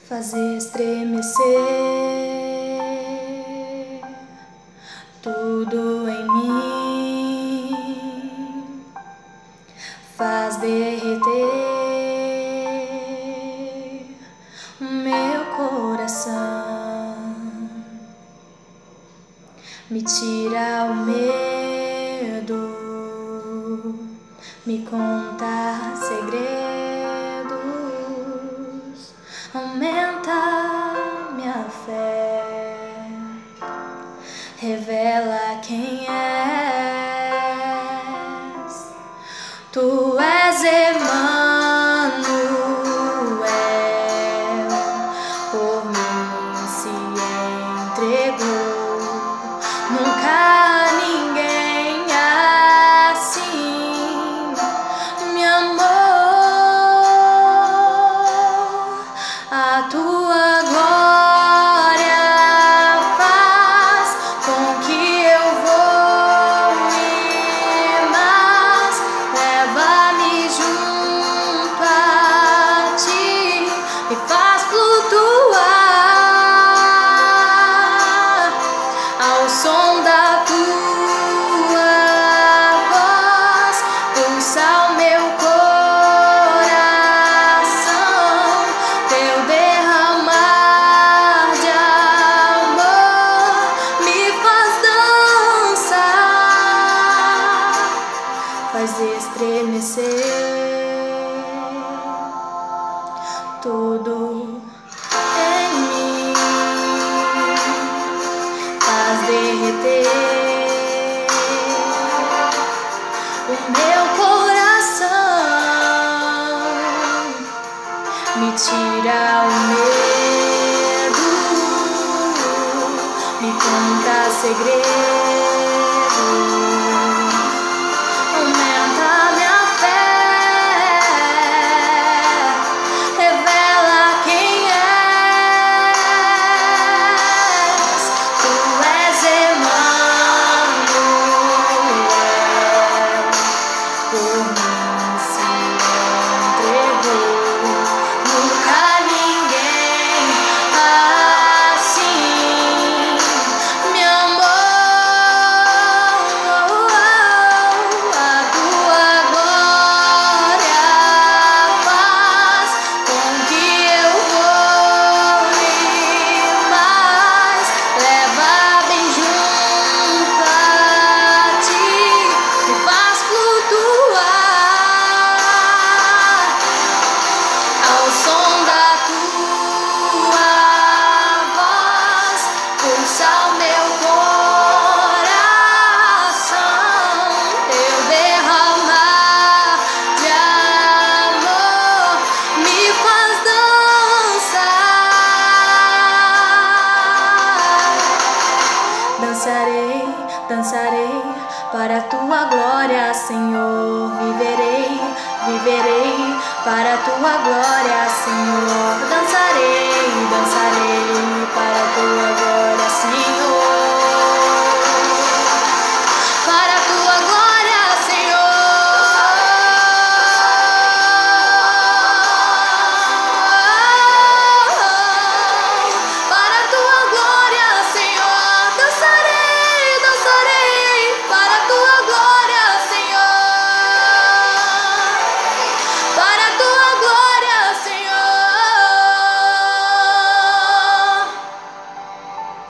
fazer estremecer tudo em mim, faz derreter o meu coração, me tira o medo, me conta segredos, aumenta minha fé, revela quem és. Tu és Emmanuel, por mim se entregou, nunca ninguém assim me amou. A tua glória faz com que eu voe mais, leva-me junto a ti, me faz flutuar ao som da tua voz, pulsa o meu coração, teu derramar de amor me faz dançar, faz estremecer tudo em mim, faz derreter o meu coração, me tira o medo, me conta segredos, aumenta minha fé, revela quem és. Tu és Emmanuel, por mim se entregou, nunca ninguém assim me amou. A tua glória faz com que eu voe mais, leva bem junto a ti, me faz flutuar ao som da tua voz, pulsa o meu coração, teu derramar de amor me faz dançar. Dançarei, dançarei para a tua glória, Senhor. Viverei, viverei para a tua glória, Senhor. Dançarei, dançarei